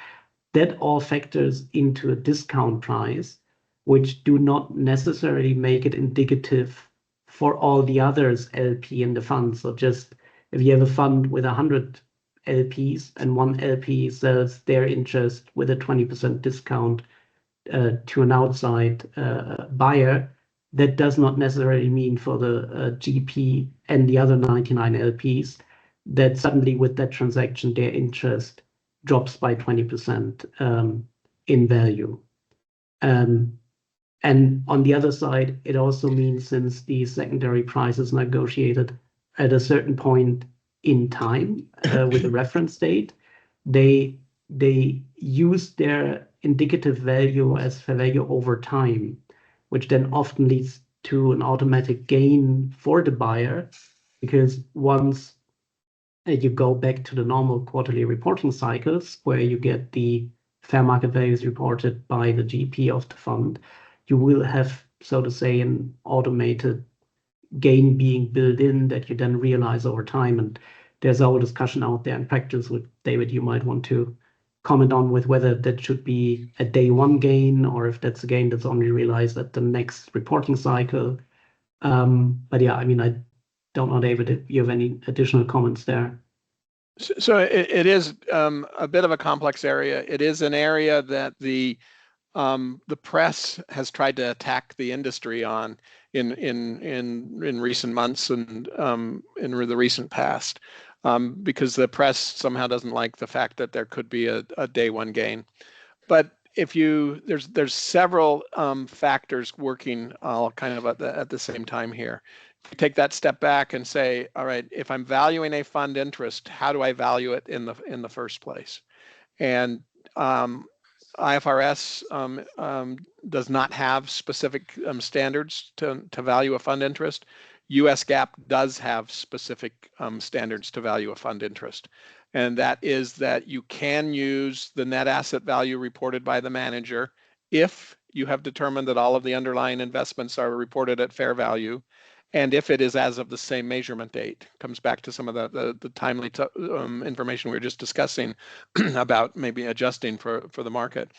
That all factors into a discount price, which do not necessarily make it indicative for all the others LP in the fund. So just if you have a fund with 100 LPs and one LP sells their interest with a 20% discount to an outside buyer, that does not necessarily mean for the GP and the other 99 LPs that suddenly with that transaction their interest drops by 20% in value. And on the other side, it also means since the secondary price is negotiated at a certain point in time with a reference date, they use their indicative value as fair value over time, which then often leads to an automatic gain for the buyer, because once you go back to the normal quarterly reporting cycles where you get the fair market values reported by the GP of the fund, you will have, so to say, an automated gain being built in that you then realize over time. And there's a whole discussion out there in practice with David, you might want to comment on with whether that should be a day one gain or if that's a gain that's only realized at the next reporting cycle. But yeah, I mean, I don't know, David, if you have any additional comments there. So it is a bit of a complex area. It is an area that the press has tried to attack the industry on in recent months and in the recent past, because the press somehow doesn't like the fact that there could be a day one gain. But if there's several factors working all kind of at the same time here. If you take that step back and say, all right, if I'm valuing a fund interest, how do I value it in the first place? And IFRS does not have specific standards to value a fund interest. US GAAP does have specific standards to value a fund interest. And that is that you can use the net asset value reported by the manager if you have determined that all of the underlying investments are reported at fair value, and if it is as of the same measurement date. Comes back to some of the timely information we were just discussing about maybe adjusting for the market.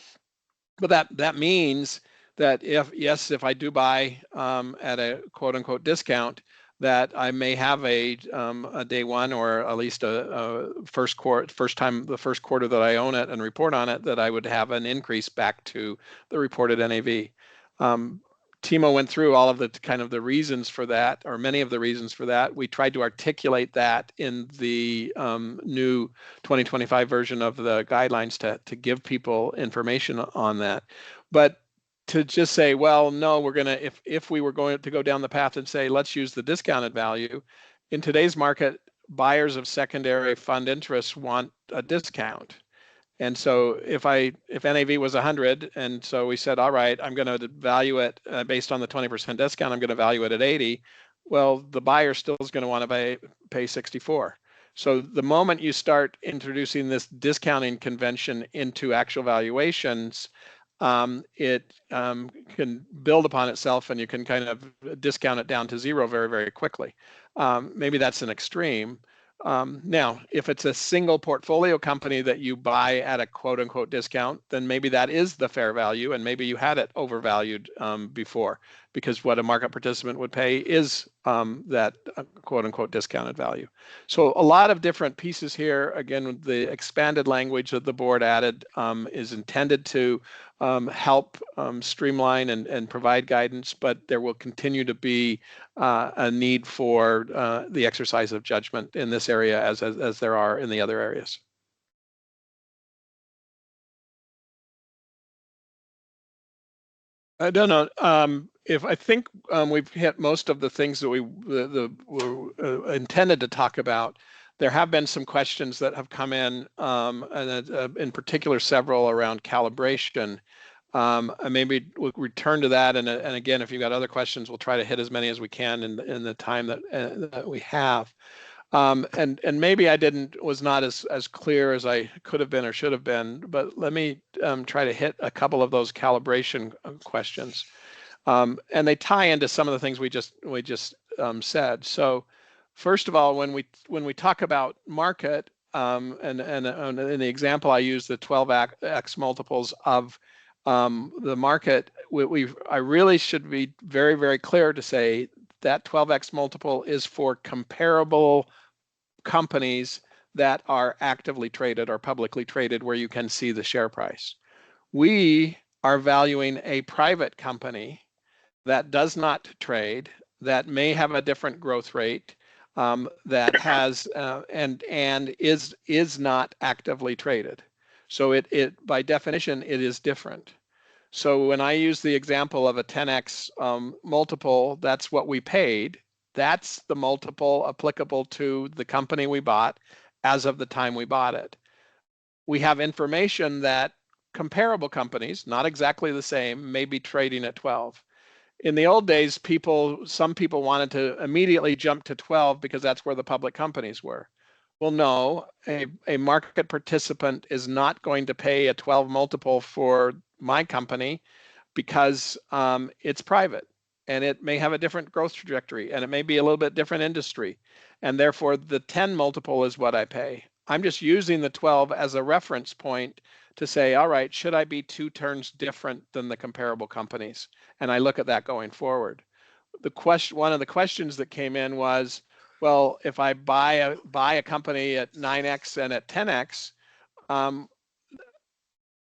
But that means that if I do buy at a quote unquote discount, that I may have a day one or at least a the first quarter that I own it and report on it, that I would have an increase back to the reported NAV. Timo went through all of the kind of the reasons for that, or many of the reasons for that. We tried to articulate that in the new 2025 version of the guidelines to give people information on that. But to just say, well, no, we're gonna, if we were going to go down the path and say, let's use the discounted value, in today's market, buyers of secondary fund interests want a discount. And so if NAV was 100, and so we said, all right, I'm going to value it based on the 20% discount, I'm going to value it at 80. Well, the buyer still is going to want to pay 64. So the moment you start introducing this discounting convention into actual valuations, it can build upon itself, and you can kind of discount it down to zero very, very quickly. Maybe that's an extreme. Now, if it's a single portfolio company that you buy at a quote unquote discount, then maybe that is the fair value, and maybe you had it overvalued before, because what a market participant would pay is that quote unquote discounted value. So a lot of different pieces here. Again, the expanded language that the board added is intended to help streamline and provide guidance, but there will continue to be a need for the exercise of judgment in this area as there are in the other areas. I don't know if I think we've hit most of the things that we were intended to talk about. There have been some questions that have come in, and in particular, several around calibration. And maybe we'll return to that. And again, if you've got other questions, we'll try to hit as many as we can in the time that we have. And maybe I was not as clear as I could have been or should have been, but let me try to hit a couple of those calibration questions. And they tie into some of the things we just said. So first of all, when we talk about market, and in the example I use the 12x multiples of the market, I really should be very, very clear to say that 12x multiple is for comparable companies that are actively traded or publicly traded, where you can see the share price. We are valuing a private company that does not trade, that may have a different growth rate, that has and is not actively traded. So it by definition, it is different. So when I use the example of a 10x multiple, that's what we paid. That's the multiple applicable to the company we bought as of the time we bought it. We have information that comparable companies, not exactly the same, may be trading at 12. In the old days, some people wanted to immediately jump to 12 because that's where the public companies were. Well, no, a market participant is not going to pay a 12 multiple for my company because it's private and it may have a different growth trajectory and it may be a little bit different industry. And therefore, the 10 multiple is what I pay. I'm just using the 12 as a reference point to say, all right, should I be 2 turns different than the comparable companies? And I look at that going forward. One of the questions that came in was, well, if I buy a company at 9x and at 10x,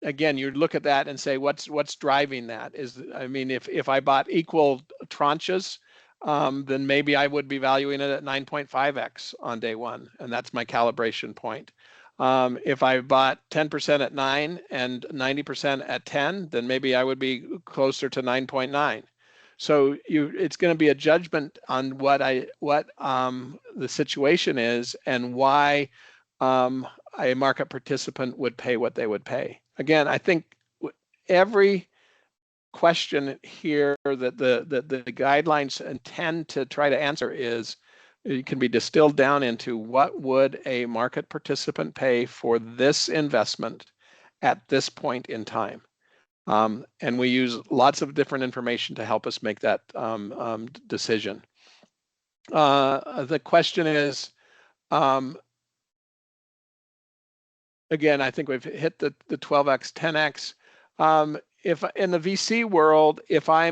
again, you look at that and say, what's driving that? I mean, if I bought equal tranches, then maybe I would be valuing it at 9.5x on day one, and that's my calibration point. If I bought 10% at 9 and 90% at 10, then maybe I would be closer to 9.9. So it's going to be a judgment on what the situation is and why a market participant would pay what they would pay. Again, I think every question here that the guidelines intend to try to answer it can be distilled down into what would a market participant pay for this investment at this point in time. And we use lots of different information to help us make that decision. The question is, again, I think we've hit the 12x, 10x. If in the VC world, if I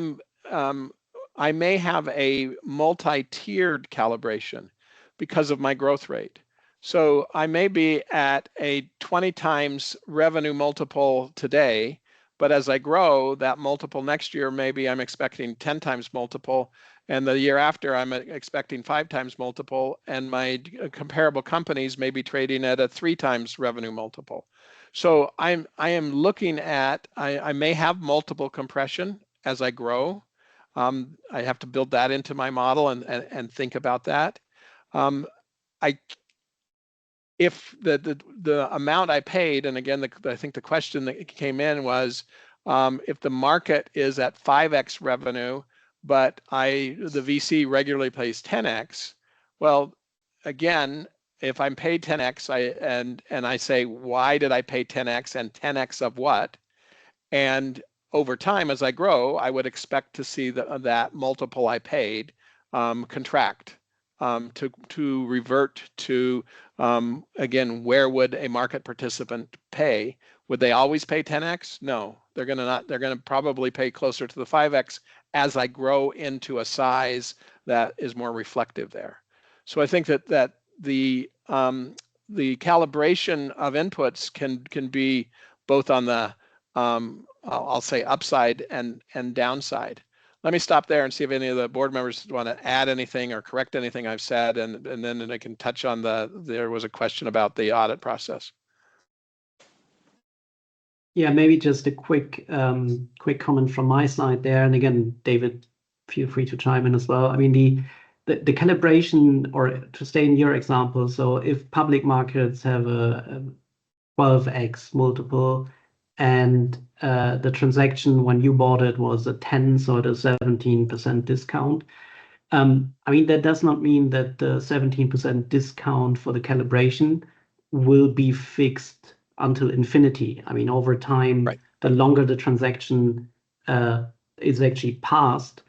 may have a multi-tiered calibration because of my growth rate. So I may be at a 20 times revenue multiple today, but as I grow, that multiple next year, maybe I'm expecting 10 times multiple, and the year after I'm expecting 5 times multiple, and my comparable companies may be trading at a 3 times revenue multiple. So I am looking at, I may have multiple compression as I grow. I have to build that into my model and think about that. If the amount I paid, and again, I think the question that came in was, if the market is at 5x revenue, but the VC regularly pays 10x, well, again, if I'm paid 10x, and I say, why did I pay 10x and 10x of what? And over time, as I grow, I would expect to see that multiple I paid contract. To revert to, again, where would a market participant pay? Would they always pay 10x? No, they're gonna probably pay closer to the 5x as I grow into a size that is more reflective there. So I think that the calibration of inputs can be both on the I'll say upside and downside. Let me stop there and see if any of the board members want to add anything or correct anything I've said, and then I can touch on there was a question about the audit process. Yeah, maybe just a quick comment from my side there. And again, David, feel free to chime in as well. I mean, the calibration, or to stay in your example, so if public markets have a 12x multiple, and the transaction when you bought it was a 10, so at a 17% discount. I mean, that does not mean that the 17% discount for the calibration will be fixed until infinity. I mean, over time, right, the longer the transaction is actually passed,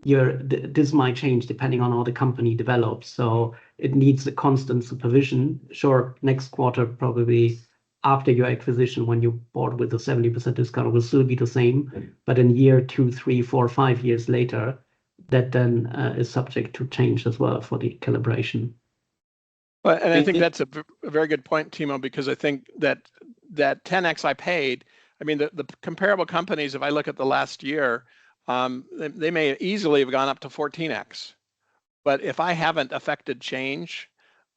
this might change depending on how the company develops. So it needs a constant supervision. Sure, next quarter probably, after your acquisition, when you bought with a 70% discount, will still be the same. But in year 2, 3, 4, 5 years later, that then is subject to change as well for the calibration. Well, and I think that's a very good point, Timo, because I think that 10x I paid, I mean, the comparable companies, if I look at the last year, they may easily have gone up to 14x. But if I haven't affected change,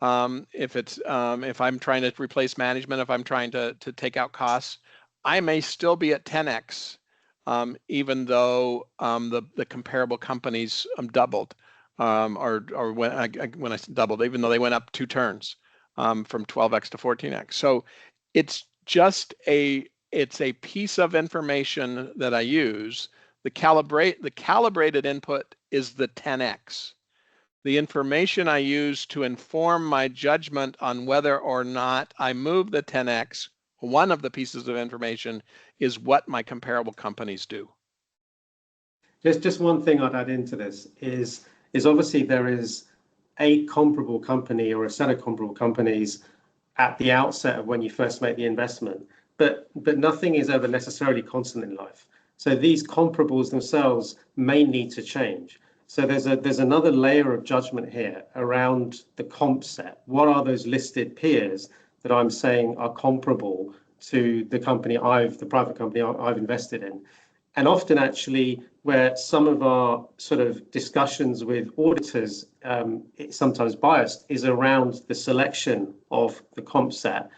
if I'm trying to replace management, if I'm trying to take out costs, I may still be at 10x even though the comparable companies doubled, or when I said doubled, even though they went up 2 turns from 12x to 14x. So it's just it's a piece of information that I use. The calibrated input is the 10x. The information I use to inform my judgment on whether or not I move the 10x, one of the pieces of information, is what my comparable companies do. Just one thing I'd add into this is obviously there is a comparable company or a set of comparable companies at the outset of when you first make the investment, but nothing is ever necessarily constant in life. So these comparables themselves may need to change. So there's another layer of judgment here around the comp set. What are those listed peers that I'm saying are comparable to the company the private company I've invested in? And often actually where some of our sort of discussions with auditors, it's sometimes biased, is around the selection of the comp set,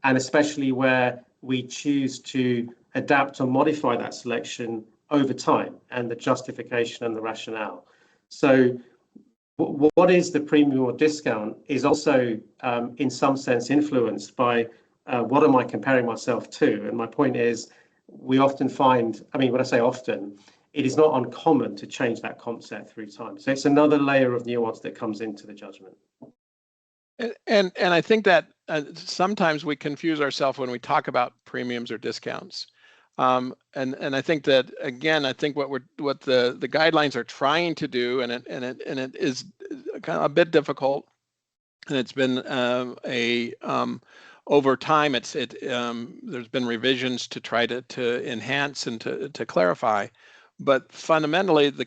and especially where we choose to adapt or modify that selection over time and the justification and the rationale. So what is the premium or discount is also in some sense influenced by what am I comparing myself to? And my point is, we often find, I mean, when I say often, it is not uncommon to change that comp set through time. So it's another layer of nuance that comes into the judgment. And I think that sometimes we confuse ourselves when we talk about premiums or discounts. And I think that, again, I think what the guidelines are trying to do, and it is kind of a bit difficult, and it's been over time, there's been revisions to try to enhance and to clarify, but fundamentally the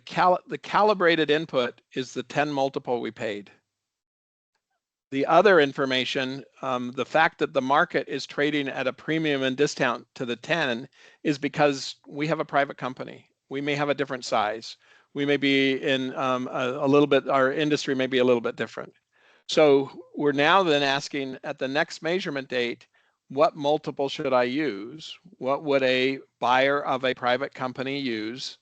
calibrated input is the 10 multiple we paid. The other information, the fact that the market is trading at a premium and discount to the 10 is because we have a private company. We may have a different size. We may be in a little bit, our industry may be a little bit different. So we're now then asking at the next measurement date, what multiple should I use? What would a buyer of a private company use?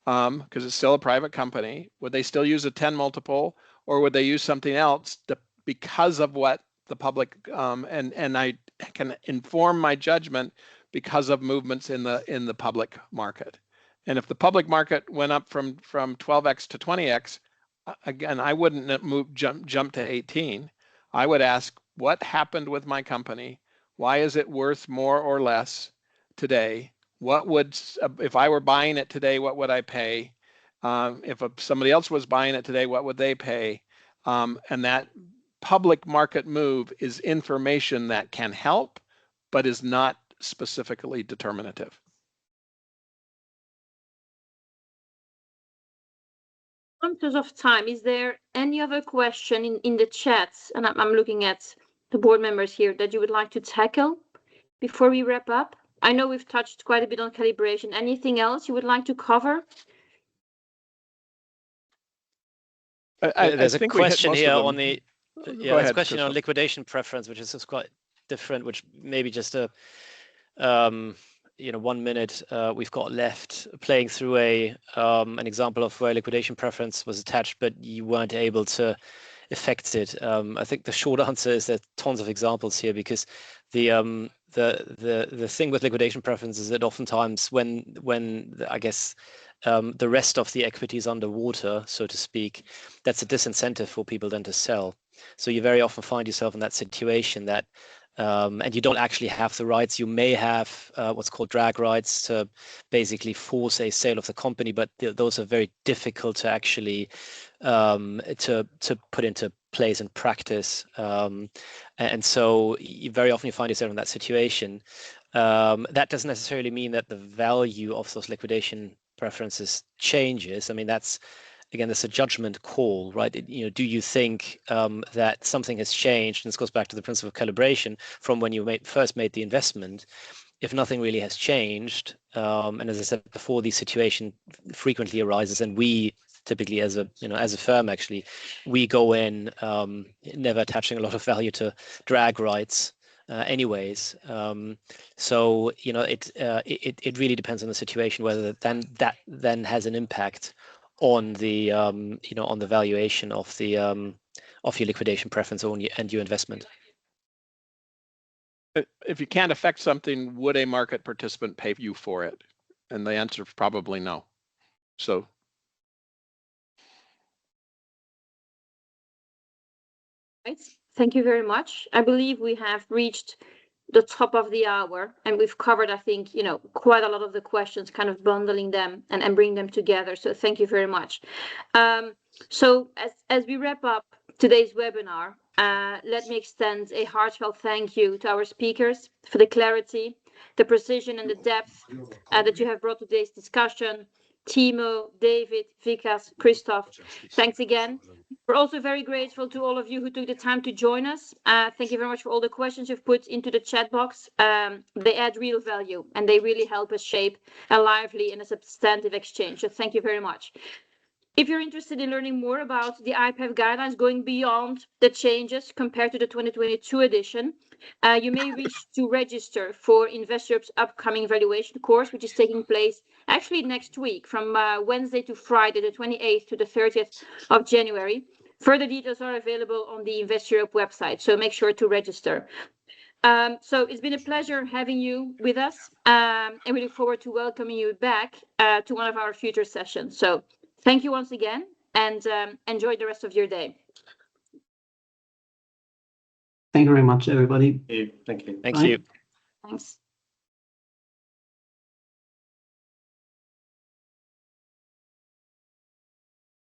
Because it's still a private company. Would they still use a 10 multiple, or would they use something else because of what the public, and I can inform my judgment because of movements in the public market. And if the public market went up from 12x to 20x, again, I wouldn't jump to 18. I would ask, what happened with my company? Why is it worth more or less today? What would, if I were buying it today, what would I pay? If somebody else was buying it today, what would they pay? And that public market move is information that can help, but is not specifically determinative. In terms of time, is there any other question in the chat? And I'm looking at the board members here that you would like to tackle before we wrap up? I know we've touched quite a bit on calibration. Anything else you would like to cover? There's a question here on the there's a question on liquidation preference, which is just quite different, which maybe just a 1 minute we've got left, playing through an example of where liquidation preference was attached, but you weren't able to affect it. I think the short answer is there's tons of examples here, because the thing with liquidation preference is that oftentimes when I guess the rest of the equity is underwater, so to speak, that's a disincentive for people then to sell. So you very often find yourself in that situation that and you don't actually have the rights. You may have what's called drag rights to basically force a sale of the company, but those are very difficult to actually to put into place and practice. And so you very often find yourself in that situation. That doesn't necessarily mean that the value of those liquidation preferences changes. I mean, that's, again, it's a judgment call, right? Do you think that something has changed? And this goes back to the principle of calibration from when you first made the investment. If nothing really has changed, and as I said before, these situation frequently arises, and we typically, as a firm, actually, we go in never attaching a lot of value to drag rights. anyways. So it really depends on the situation whether that then has an impact on the on the valuation of the of your liquidation preference and your investment. If you can't affect something, would a market participant pay you for it? And the answer is probably no. So. Right. Thank you very much. I believe we have reached the top of the hour and we've covered, I think, quite a lot of the questions, kind of bundling them and bring them together. So thank you very much. So as we wrap up today's webinar, let me extend a heartfelt thank you to our speakers for the clarity, the precision and the depth that you have brought to today's discussion. Timo, David, Vikas, Christoph, thanks again. We're also very grateful to all of you who took the time to join us. Thank you very much for all the questions you've put into the chat box. They add real value and they really help us shape a lively and a substantive exchange. So thank you very much. If you're interested in learning more about the IPEV guidelines going beyond the changes compared to the 2022 edition, you may wish to register for InvestEurope's upcoming valuation course, which is taking place actually next week from Wednesday to Friday, the 28th to the 30th of January. Further details are available on the InvestEurope website, so make sure to register. So it's been a pleasure having you with us, and we look forward to welcoming you back to one of our future sessions. So thank you once again, and enjoy the rest of your day. Thank you very much, everybody. Thank you. Thank Bye. you. Thanks.